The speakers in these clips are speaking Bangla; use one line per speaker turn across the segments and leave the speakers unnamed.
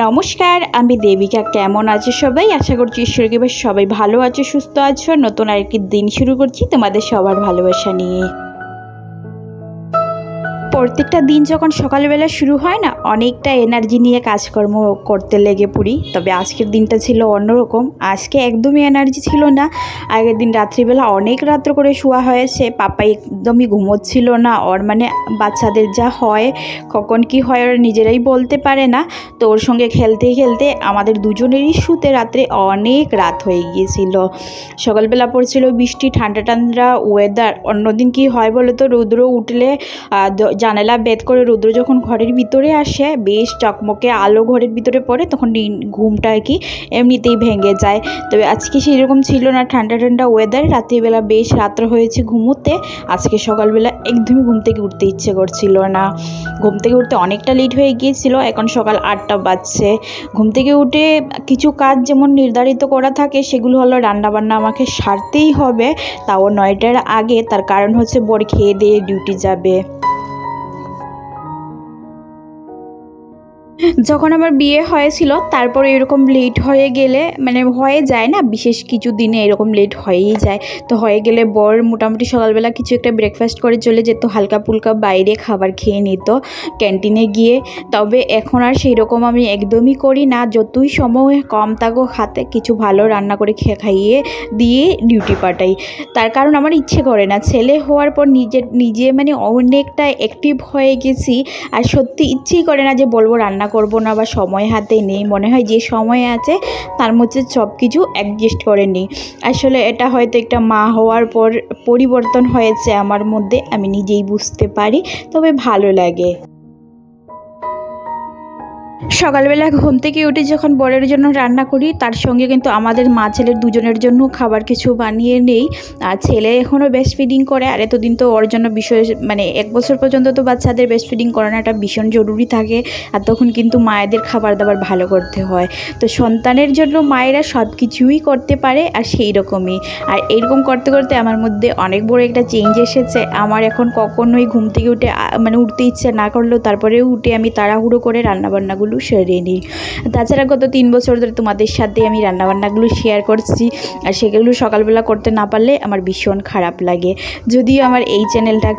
নমস্কার, আমি দেবিকা। কেমন আছো সবাই? আশা করছি ঈশ্বরকে সবাই ভালো আছো, সুস্থ আছো। নতুন আরেকটি দিন শুরু করছি তোমাদের সবার ভালোবাসা নিয়ে। প্রত্যেকটা দিন যখন সকালবেলা শুরু হয় না, অনেকটা এনার্জি নিয়ে কাজকর্ম করতে লেগে পড়ি। তবে আজকের দিনটা ছিল অন্যরকম। আজকে একদমই এনার্জি ছিল না। আগের দিন রাত্রিবেলা অনেক রাত্র করে শোয়া হয়েছে। পাপা একদমই ঘুমোচ্ছিল না। ওর মানে বাচ্চাদের যা হয়, কখন কি হয় ওরা নিজেরাই বলতে পারে না। তো ওর সঙ্গে খেলতে খেলতে আমাদের দুজনেরই শুতে রাত্রে অনেক রাত হয়ে গিয়েছিল। সকালবেলা পড়ছিল বৃষ্টি, ঠান্ডা ঠান্ডা ওয়েদার। অন্যদিন কি হয় বলো তো, রৌদ্র উঠলে জানালা বেদ করে রৌদ্র যখন ঘরের ভিতরে আসে, বেশ চকমকে আলো ঘরের ভিতরে পড়ে, তখন ঘুমটা আর কি এমনিতেই ভেঙে যায়। তবে আজকে সেরকম ছিল না, ঠান্ডা ঠান্ডা ওয়েদার। রাত্রিবেলা বেশ রাত্র হয়েছে ঘুমোতে। আজকে সকালবেলা একদমই ঘুম থেকে উঠতে ইচ্ছে করছিল না। ঘুম থেকে উঠতে অনেকটা লেট হয়ে গিয়েছিল। এখন সকাল 8টা বাজছে। ঘুম থেকে উঠে কিছু কাজ যেমন নির্ধারিত করা থাকে, সেগুলো হলো রান্নাবান্না আমাকে সারতেই হবে, তাও 9টার আগে। তার কারণ হচ্ছে বর খেয়ে দিয়ে ডিউটি যাবে। যখন আমার বিয়ে হয়েছিল, তারপরে এরকম লেট হয়ে গেলে, মানে হয়ে যায় না, বিশেষ কিছু দিনে এরকম লেট হয়েই যায়। তো হয়ে গেলে বর মোটামুটি সকালবেলা কিছু একটা ব্রেকফাস্ট করে চলে যেত, হালকা ফুলকা বাইরে খাবার খেয়ে নিত ক্যান্টিনে গিয়ে। তবে এখন আর সেই রকম আমি একদমই করি না। যতই সময় কম থাকুক হাতে, কিছু ভালো রান্না করে খাইয়ে দিয়ে ডিউটি পাঠাই। তার কারণ আমার ইচ্ছে করে না। ছেলে হওয়ার পর নিজে মানে অনেকটা অ্যাক্টিভ হয়ে গেছি, আর সত্যি ইচ্ছেই করে না যে বলবো রান্না করব না বা সময় হাতে নেই। মনে হয় যে সময় আছে তার মধ্যে সব কিছু অ্যাডজাস্ট করে নিই। আসলে এটা হয়তো একটা মা হওয়ার পর পরিবর্তন হয়েছে আমার মধ্যে, আমি নিজেই বুঝতে পারি। তবে ভালো লাগে। সকালবেলা ঘুম থেকে উঠে যখন বরের জন্য রান্না করি, তার সঙ্গে কিন্তু আমাদের মা ছেলের দুজনের জন্য খাবার কিছু বানিয়ে নেই। আর ছেলে এখনও ব্রেস্ট ফিডিং করে, আর এতদিন তো ওর জন্য বিষয় মানে 1 বছর পর্যন্ত তো বাচ্চাদের ব্রেস্ট ফিডিং করানোটা ভীষণ জরুরি থাকে। আর তখন কিন্তু মায়েদের খাবার দাবার ভালো করতে হয়। তো সন্তানের জন্য মায়েরা সব কিছুই করতে পারে, আর সেই রকমই। আর এইরকম করতে করতে আমার মধ্যে অনেক বড় একটা চেঞ্জ এসেছে। আমার এখন কখনোই ঘুম থেকে উঠে মানে উঠতে ইচ্ছে না করলেও তারপরেও উঠে আমি তাড়াহুড়ো করে রান্নাবান্নাগুলো সেরে নিই। তাছাড়া গত 3 বছর ধরে তোমাদের সাথে আমি রান্নাবান্নাগুলো শেয়ার করছি, আর সেগুলো সকালবেলা করতে না পারলে আমার ভীষণ খারাপ লাগে। যদিও আমার এই চ্যানেলটা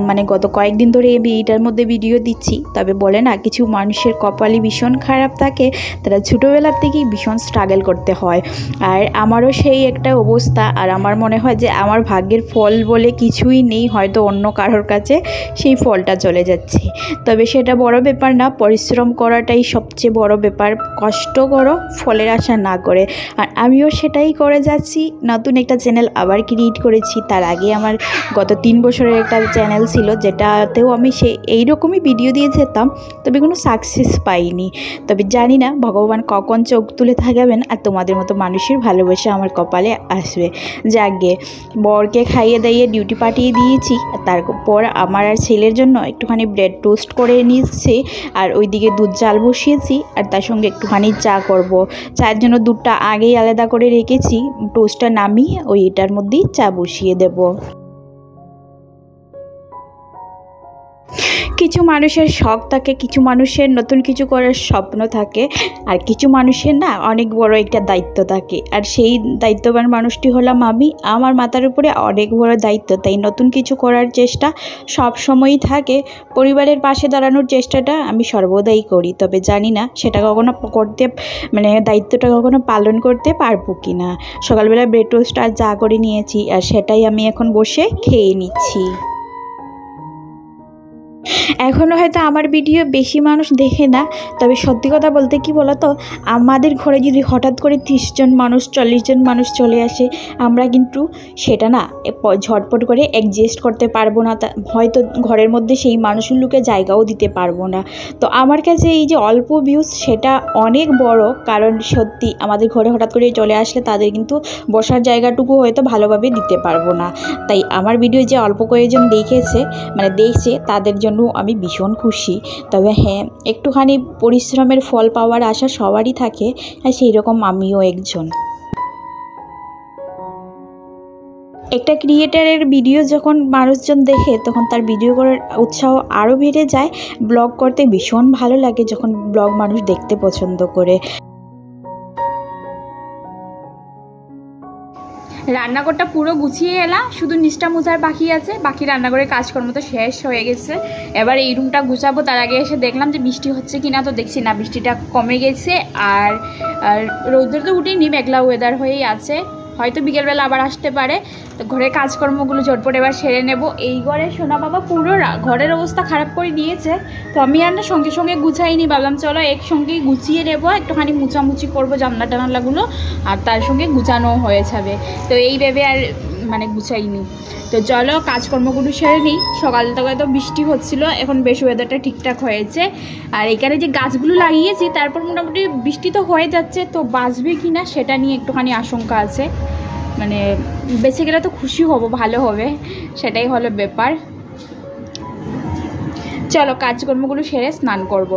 মানে গত কয়েকদিন ধরে আমি এইটার মধ্যে ভিডিও দিচ্ছি, তবে বলে না, কিছু মানুষের কপালই ভীষণ খারাপ থাকে, তারা ছোটোবেলার থেকেই ভীষণ স্ট্রাগল করতে হয়। আর আমারও সেই একটা অবস্থা। আর আমার মনে হয় যে আমার ভাগ্যের ফল বলে কিছুই নেই, হয়তো অন্য কারোর কাছে সেই ফলটা চলে যাচ্ছে। তবে সেটা বড় ব্যাপার না, পরিশ্রম করাটাই সবচেয়ে বড় ব্যাপার। কষ্ট করো, ফলের আশা না করে। আর আমিও সেটাই করে যাচ্ছি। নতুন একটা চ্যানেল আবার ক্রিয়েট করেছি। তার আগে আমার গত 3 বছরের একটা চ্যানেল ছিল, যেটাতেও আমি এইরকমই ভিডিও দিয়ে যেতাম, তবে কোনো সাকসেস পাইনি। তবে জানি না ভগবান কখন চোখ তুলে থাকবেন আর তোমাদের মতো মানুষের ভালোবাসা আমার কপালে আসবে। যাগে, বরকে খাইয়ে দাইয়ে ডিউটি পাঠিয়ে দিয়েছি। তারপর আমার আর ছেলের জন্য একটুখানি ব্রেড টোস্ট করে নিচ্ছি, আর ওইদিকে দুধ জাল বসিয়েছি, আর তার সঙ্গে একটুখানি চা করব। চায়ের জন্য দুধটা আগেই আলাদা করে রেখেছি, টোস্টটা নামিয়ে ওইটার মধ্যেই চা বসিয়ে দেব। কিছু মানুষের শখ থাকে, কিছু মানুষের নতুন কিছু করার স্বপ্ন থাকে, আর কিছু মানুষের না অনেক বড় একটা দায়িত্ব থাকে। আর সেই দায়িত্ববান মানুষটি হলাম আমি। আমার মাথার উপরে অনেক বড় দায়িত্ব, তাই নতুন কিছু করার চেষ্টা সব সময়ই থাকে। পরিবারের পাশে দাঁড়ানোর চেষ্টাটা আমি সর্বদাই করি। তবে জানি না সেটা কখনো করতে মানে দায়িত্বটা কখনো পালন করতে পারবো কি না। সকালবেলা ব্রেড টোস্ট আর চা করে নিয়েছি, আর সেটাই আমি এখন বসে খেয়ে নিচ্ছি। এখনও হয়তো আমার ভিডিও বেশি মানুষ দেখে না, তবে সত্যি কথা বলতে কি বলো তো, আমাদের ঘরে যদি হঠাৎ করে 30 জন মানুষ 40 জন মানুষ চলে আসে, আমরা কিন্তু সেটা না ঝটপট করে অ্যাডজাস্ট করতে পারবো না, হয়তো ঘরের মধ্যে সেই মানুষগুলোকে জায়গাও দিতে পারবো না। তো আমার কাছে এই যে অল্প ভিউজ সেটা অনেক বড়, কারণ সত্যি আমাদের ঘরে হঠাৎ করে চলে আসলে তাদের কিন্তু বসার জায়গাটুকু হয়তো ভালোভাবে দিতে পারবো না। তাই আমার ভিডিও যে অল্প কয়েকজন দেখছে তাদের জন্য আমি ভীষণ খুশি। তবে হ্যাঁ, একটুখানি পরিশ্রমের ফল পাওয়ার আশা সবারই থাকে, আর সেই রকম আমিও একজন। একটা ক্রিয়েটারের ভিডিও যখন মানুষজন দেখে তখন তার ভিডিও করার উৎসাহ আরও বেড়ে যায়। ব্লগ করতে ভীষণ ভালো লাগে যখন ব্লগ মানুষ দেখতে পছন্দ করে। রান্নাঘরটা পুরো গুছিয়ে এলাম, শুধু নিচটা মোছার বাকি আছে, বাকি রান্নাঘরের কাজকর্ম তো শেষ হয়ে গেছে। এবার এই রুমটা গুছাবো, তার আগে এসে দেখলাম যে বৃষ্টি হচ্ছে কিনা, তো দেখছি না, বৃষ্টিটা কমে গেছে। আর রৌদ্র তো উঠেনি, মেঘলা ওয়েদার হয়েই আছে, হয়তো বিকেলবেলা আবার আসতে পারে। তো ঘরের কাজকর্মগুলো ঝটপট এবার সেরে নেব। এই ঘরে সোনা বাবা পুরো ঘরের অবস্থা খারাপ করে দিয়েছে, তো আমি আর না সঙ্গে সঙ্গে গুছাইনি, ভাবলাম চলো একসঙ্গেই গুছিয়ে নেবো, একটুখানি মুছামুছি করবো জানলা টানালাগুলো, আর তার সঙ্গে গুছানো হয়ে যাবে। তো এই ভেবে আর গুছাইনি। তো চলো কাজকর্মগুলো সেরে নিই। সকাল থেকে তো বৃষ্টি হচ্ছিল, এখন বেশ ওয়েদারটা ঠিকঠাক হয়েছে। আর এখানে যে গাছগুলো লাগিয়েছি তারপর মোটামুটি বৃষ্টি তো হয়ে যাচ্ছে, তো বাঁচবে কি না সেটা নিয়ে একটুখানি আশঙ্কা আছে। বেঁচে গেলে তো খুশি হব, ভালো হবে, সেটাই হলো ব্যাপার। চলো কাজকর্মগুলো সেরে স্নান করব।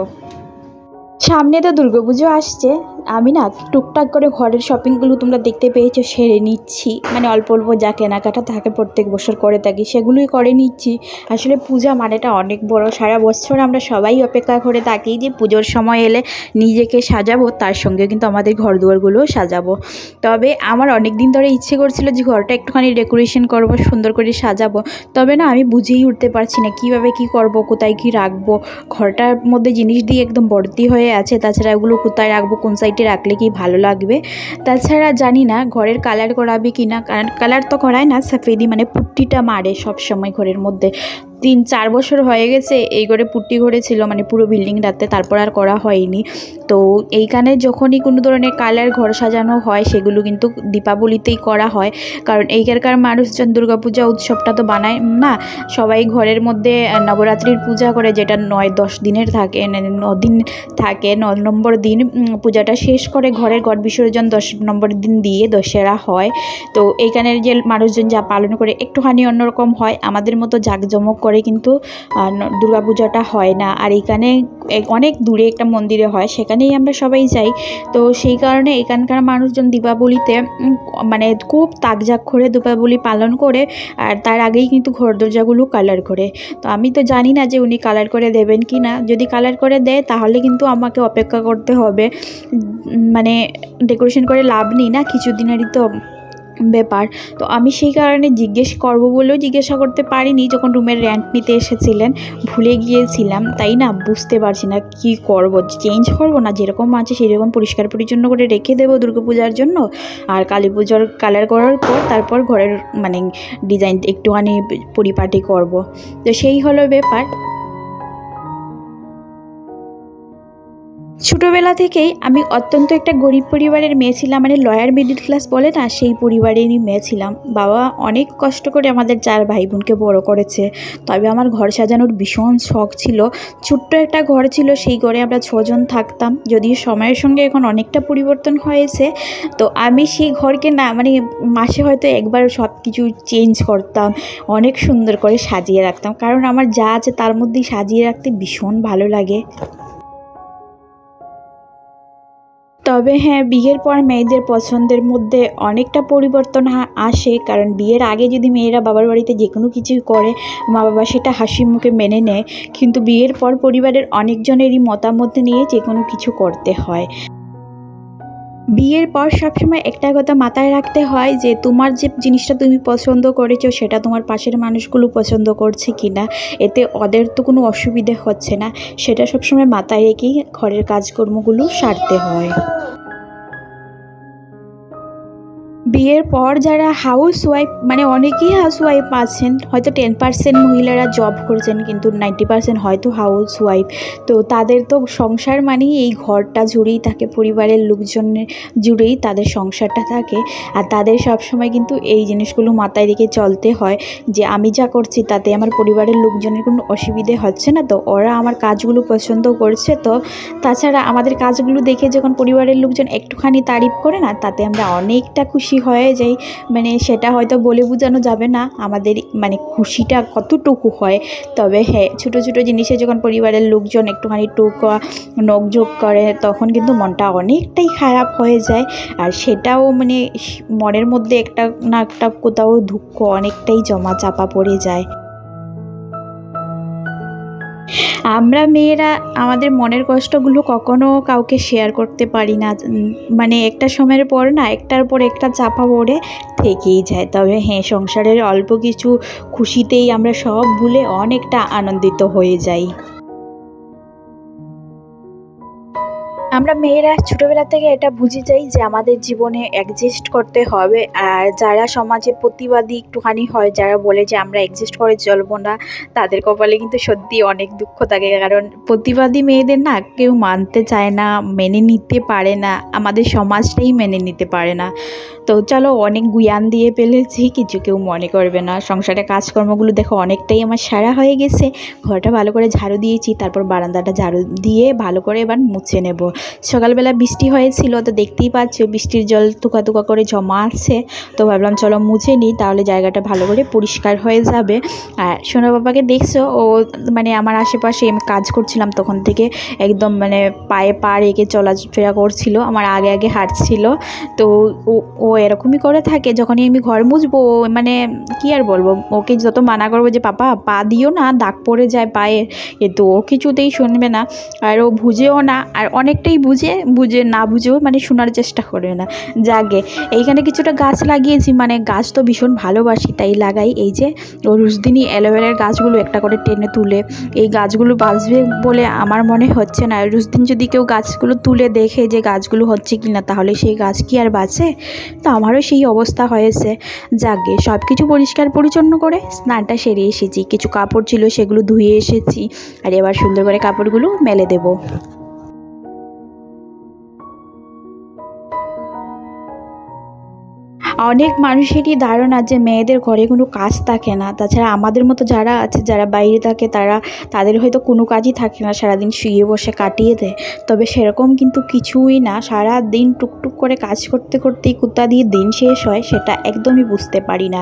সামনে তো দুর্গাপুজো আসছে, আমি না টুকটাক করে ঘরের শপিংগুলো তোমরা দেখতে পেয়েছো সেরে নিচ্ছি। অল্প অল্প যা কেনাকাটা থাকে প্রত্যেক বছর করে থাকি সেগুলোই করে নিচ্ছি। আসলে পূজা মানেটা অনেক বড়, সারা বছর আমরা সবাই অপেক্ষা করে থাকি যে পুজোর সময় এলে নিজেকে সাজাবো, তার সঙ্গে কিন্তু আমাদের ঘর দুয়ারগুলোও সাজাবো। তবে আমার অনেক দিন ধরে ইচ্ছে করছিল যে ঘরটা একটুখানি ডেকোরেশন করব, সুন্দর করে সাজাবো। তবে না আমি বুঝেই উঠতে পারছি না কীভাবে কি করব, কোথায় কি রাখবো। ঘরটার মধ্যে জিনিস দিয়ে একদম ভর্তি হয়ে আছে, তাছাড়া এগুলো কোথায় রাখবো, কোন সাইডে রাখলে কি ভালো লাগবে। তাছাড়া জানি না ঘরের কালার করাবে কি না, কারণ কালার তো করায় না, সাফেদি পুট্টিটা মারে সব সময় ঘরের মধ্যে। 3-4 বছর হয়ে গেছে এই ঘরে পুট্টি করেছিল, পুরো বিল্ডিংটাতে, তারপর আর করা হয়নি। তো এইখানে যখনই কোনো ধরনের কালার ঘর সাজানো হয় সেগুলো কিন্তু দীপাবলিতেই করা হয়, কারণ এইখানকার মানুষজন দুর্গাপূজা উৎসবটা তো বানায় না, সবাই ঘরের মধ্যে নবরাত্রির পূজা করে, যেটা 9-10 দিনের থাকে, 9 দিন থাকে। 9 নম্বর দিন পূজাটা শেষ করে ঘরের ঘট বিসর্জন 10 নম্বর দিন দিয়ে দশেরা হয়। তো এইখানের যে মানুষজন যা পালন করে একটুখানি অন্যরকম হয়, আমাদের মতো জাঁকজমক করে কিন্তু দুর্গাপূজাটা হয় না। আর এখানে অনেক দূরে একটা মন্দিরে হয়, সেখানেই আমরা সবাই যাই। তো সেই কারণে এখানকার মানুষজন দীপাবলিতে খুব তাকঝাক করে দীপাবলি পালন করে, আর তার আগেই কিন্তু ঘর দরজাগুলো কালার করে। তো আমি তো জানি না যে উনি কালার করে দেবেন কি না, যদি কালার করে দেয় তাহলে কিন্তু আমাকে অপেক্ষা করতে হবে, ডেকোরেশন করে লাভ নেই না, কিছুদিনেরই তো ব্যাপার। তো আমি সেই কারণে জিজ্ঞেস করবো বলেও জিজ্ঞাসা করতে পারিনি, যখন রুমের রেন্ট নিতে এসেছিলেন ভুলে গিয়েছিলাম, তাই না বুঝতে পারছি না কি করব, চেঞ্জ করব না যেরকম আছে সেরকম পরিষ্কার পরিচ্ছন্ন করে রেখে দেবো দুর্গাপূজার জন্য, আর কালী পুজোর কালার করার পর তারপর ঘরের ডিজাইন একটুখানি পরিপাটি করব। তো সেই হলো ব্যাপার। ছোটোবেলা থেকেই আমি অত্যন্ত একটা গরিব পরিবারের মেয়ে ছিলাম, লয়ার মিডিল ক্লাস বলে না, সেই পরিবারেরই মেয়ে ছিলাম। বাবা অনেক কষ্ট করে আমাদের 4 ভাই বোনকে বড় করেছে। তবে আমার ঘর সাজানোর ভীষণ শখ ছিল, ছোট্ট একটা ঘর ছিল, সেই ঘরে আমরা 6 জন থাকতাম। যদিও সময়ের সঙ্গে এখন অনেকটা পরিবর্তন হয়েছে, তো আমি সেই ঘরকে না মাসে হয়তো একবার সব কিছু চেঞ্জ করতাম, অনেক সুন্দর করে সাজিয়ে রাখতাম, কারণ আমার যা আছে তার মধ্যেই সাজিয়ে রাখতে ভীষণ ভালো লাগে। তবে হ্যাঁ, বিয়ের পর মেয়েদের পছন্দের মধ্যে অনেকটা পরিবর্তন আসে, কারণ বিয়ের আগে যদি মেয়েরা বাবার বাড়িতে যে কোনো কিছুই করে মা বাবা সেটা হাসি মুখে মেনে নেয়, কিন্তু বিয়ের পর পরিবারের অনেকজনেরই মতামত নিয়ে যে কোনো কিছু করতে হয়। বিয়ের পর সবসময় একটা কথা মাথায় রাখতে হয় যে তোমার যে জিনিসটা তুমি পছন্দ করেছো সেটা তোমার পাশের মানুষগুলো পছন্দ করছে কি না, এতে ওদের তো কোনো অসুবিধে হচ্ছে না, সেটা সবসময় মাথায় রেখেই ঘরের কাজকর্মগুলো সারতে হয়। বিয়ের পর যারা হাউস ওয়াইফ, মানে অনেকেই হাউস ওয়াইফ আছেন, হয়তো 10% মহিলারা জব করছেন, কিন্তু 90% হয়তো হাউস ওয়াইফ। তো তাদের তো সংসার মানেই এই ঘরটা জুড়েই থাকে, পরিবারের লোকজনের জুড়েই তাদের সংসারটা থাকে। আর তাদের সবসময় কিন্তু এই জিনিসগুলো মাথায় রেখে চলতে হয় যে আমি যা করছি তাতে আমার পরিবারের লোকজনের কোনো অসুবিধে হচ্ছে না, তো ওরা আমার কাজগুলো পছন্দ করছে। তো তাছাড়া আমাদের কাজগুলো দেখে যখন পরিবারের লোকজন একটুখানি তারিফ করে না, তাতে আমরা অনেকটা খুশি হয়ে যাই। মানে সেটা হয়তো বলে বোঝানো যাবে না আমাদের মানে খুশিটা কতটুকু হয়। তবে হ্যাঁ, ছোটো ছোটো জিনিসে যখন পরিবারের লোকজন একটুখানি নখযোগ করে, তখন কিন্তু মনটা অনেকটাই খারাপ হয়ে যায়। আর সেটাও মানে মনের মধ্যে একটা না একটা কোথাও দুঃখ অনেকটাই জমা চাপা পড়ে যায়। আমরা মেয়েরা আমাদের মনের কষ্টগুলো কখনো কাউকে শেয়ার করতে পারি না, মানে একটা সময়ের পর না একটার পর একটা চাপা পড়ে থেকেই যায়। তবে হ্যাঁ, সংসারের অল্প কিছু খুশিতেই আমরা সব ভুলে অনেকটা আনন্দিত হয়ে যাই। আমরা মেয়েরা ছোটোবেলা থেকে এটা বুঝে যাই যে আমাদের জীবনে অ্যাডজাস্ট করতে হবে। আর যারা সমাজে প্রতিবাদী একটুখানি হয়, যারা বলে যে আমরা অ্যাডজাস্ট করে চলবো না, তাদের কপালে কিন্তু সত্যি অনেক দুঃখ থাকে। কারণ প্রতিবাদী মেয়েদের না কেউ মানতে চায় না, মেনে নিতে পারে না, আমাদের সমাজটাই মেনে নিতে পারে না। তো চলো, অনেক গুয়ান দিয়ে ফেলেছি, কিছু কেউ মনে করবে না। সংসারে কাজকর্মগুলো দেখো অনেকটাই আমার সারা হয়ে গেছে। ঘরটা ভালো করে ঝাড়ু দিয়েছি, তারপর বারান্দাটা ঝাড়ু দিয়ে ভালো করে এবার মুছে নেব। সকালবেলা বৃষ্টি হয়েছিল, তো দেখতেই পাচ্ছ বৃষ্টির জল তুকা তুকা করে জমা আছে। তো ভাবলাম চলো মুছে নিই, তাহলে জায়গাটা ভালো করে পরিষ্কার হয়ে যাবে। আর সোনা বাবাকে দেখছো, ও মানে আমার আশেপাশে আমি কাজ করছিলাম তখন থেকে একদম মানে পায়ে পা রেখে চলাফেরা করছিল, আমার আগে আগে হাঁটছিল। তো ও এরকমই করে থাকে। যখনই আমি ঘর মুছবো, মানে কি আর বলবো, ওকে যত মানা করবো যে পাপা পা দিও না, দাগ পড়ে যায় পায়ে, তো ও কিছুতেই শুনবে না। আর ও বুঝেও না, আর অনেকটাই বুঝে না বুঝেও মানে শোনার চেষ্টা করবে না। যাকে এইখানে কিছুটা গাছ লাগিয়েছি, মানে গাছ তো ভীষণ ভালোবাসি তাই লাগাই। এই যে ও রোজদিনই অ্যালোভেরার গাছগুলো একটা করে টেনে তুলে, এই গাছগুলো বাঁচবে বলে আমার মনে হচ্ছে না। রোজদিন যদি কেউ গাছগুলো তুলে দেখে যে গাছগুলো হচ্ছে কি না, তাহলে সেই গাছ কি আর বাঁচে? তো আমারও সেই অবস্থা হয়েছে। যাকে সব কিছু পরিষ্কার পরিচ্ছন্ন করে স্নানটা সেরে এসেছি, কিছু কাপড় ছিল সেগুলো ধুয়ে এসেছি, আর এবার সুন্দর করে কাপড়গুলো মেলে দেবো। অনেক মানুষেরই ধারণা যে মেয়েদের ঘরে কোনো কাজ থাকে না। তাছাড়া আমাদের মতো যারা আছে, যারা বাইরে থাকে, তাদের হয়তো কোনো কাজই থাকে না, সারাদিন শুয়ে বসে কাটিয়ে দেয়। তবে সেরকম কিন্তু কিছুই না। সারা দিন টুকটুক করে কাজ করতে করতেই কোথা দিয়ে দিন শেষ হয় সেটা একদমই বুঝতে পারি না।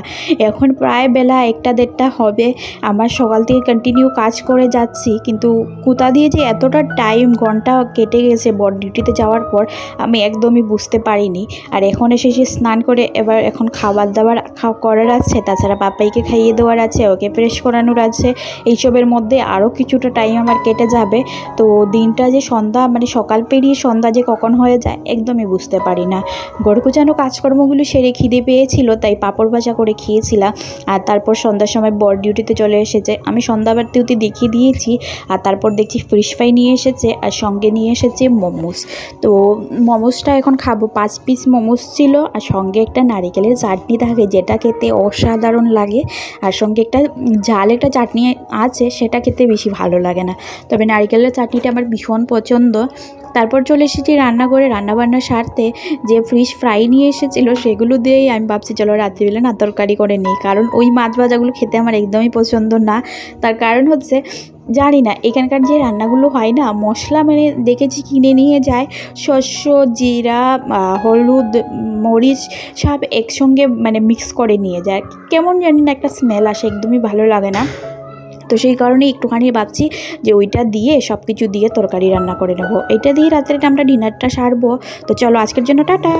এখন প্রায় বেলা 1টা-1:30 হবে, আমার সকাল থেকে কন্টিনিউ কাজ করে যাচ্ছি, কিন্তু কোথা দিয়ে যে এতটা টাইম ঘন্টা কেটে গেছে বড় ডিউটিতে যাওয়ার পর আমি একদমই বুঝতে পারিনি। আর এখন এসে স্নান করে এবার এখন খাবার দাবার করার আছে, তাছাড়া পাপাইকে খাইয়ে দেওয়ার আছে, ওকে ফ্রেশ করানোর আছে। এইসবের মধ্যে আরও কিছুটা টাইম আমার কেটে যাবে। তো দিনটা যে সন্ধ্যা, মানে সকাল পেরিয়ে সন্ধ্যা যে কখন হয়ে যায় একদমই বুঝতে পারি না। গড়গোছানো কাজকর্মগুলো সেরে খিদে পেয়েছিল, তাই পাঁপড় ভাজা করে খেয়েছিলাম। আর তারপর সন্ধ্যার সময় বর ডিউটিতে চলে এসেছে, আমি সন্ধ্যাবারতিতে দেখিয়ে দিয়েছি। আর তারপর দেখছি ফিশ ফ্রাই নিয়ে এসেছে, আর সঙ্গে নিয়ে এসেছে মোমোস। তো মোমোসটা এখন খাবো। 5 পিস মোমোস ছিল, আর সঙ্গে একটা নারিকেলের চাটনি থাকে, যেটা খেতে অসাধারণ লাগে। আর সঙ্গে একটা একটা চাটনি আছে, সেটা খেতে বেশি ভালো লাগে না, তবে নারিকেলের চাটনিটা আমার ভীষণ পছন্দ। তারপর চলে এসেছি রান্নাঘরে, রান্নাবান্না সারতে। যে ফিশ ফ্রাই নিয়ে এসেছিলো সেগুলো দিয়েই আমি ভাবছি চলো রাত্রিবেলা না তরকারি করে নিই, কারণ ওই মাছ ভাজাগুলো খেতে আমার একদমই পছন্দ না। তার কারণ হচ্ছে, জানি না এখানকার যে রান্নাগুলো হয় না, মশলা মানে দেখেছি কিনে নিয়ে যায়, শস্য, জিরা, হলুদ, মরিচ সব একসঙ্গে মানে মিক্স করে নিয়ে যায়। কেমন জানি না একটা স্মেল আসে, একদমই ভালো লাগে না। তো সেই কারণে একটুখানি ভাবছি যে ওইটা দিয়ে সব কিছু দিয়ে তরকারি রান্না করে নেবো, এটা দিয়ে রাত্রে আমরা ডিনারটা সারবো। তো চলো আজকের জন্য টাটা।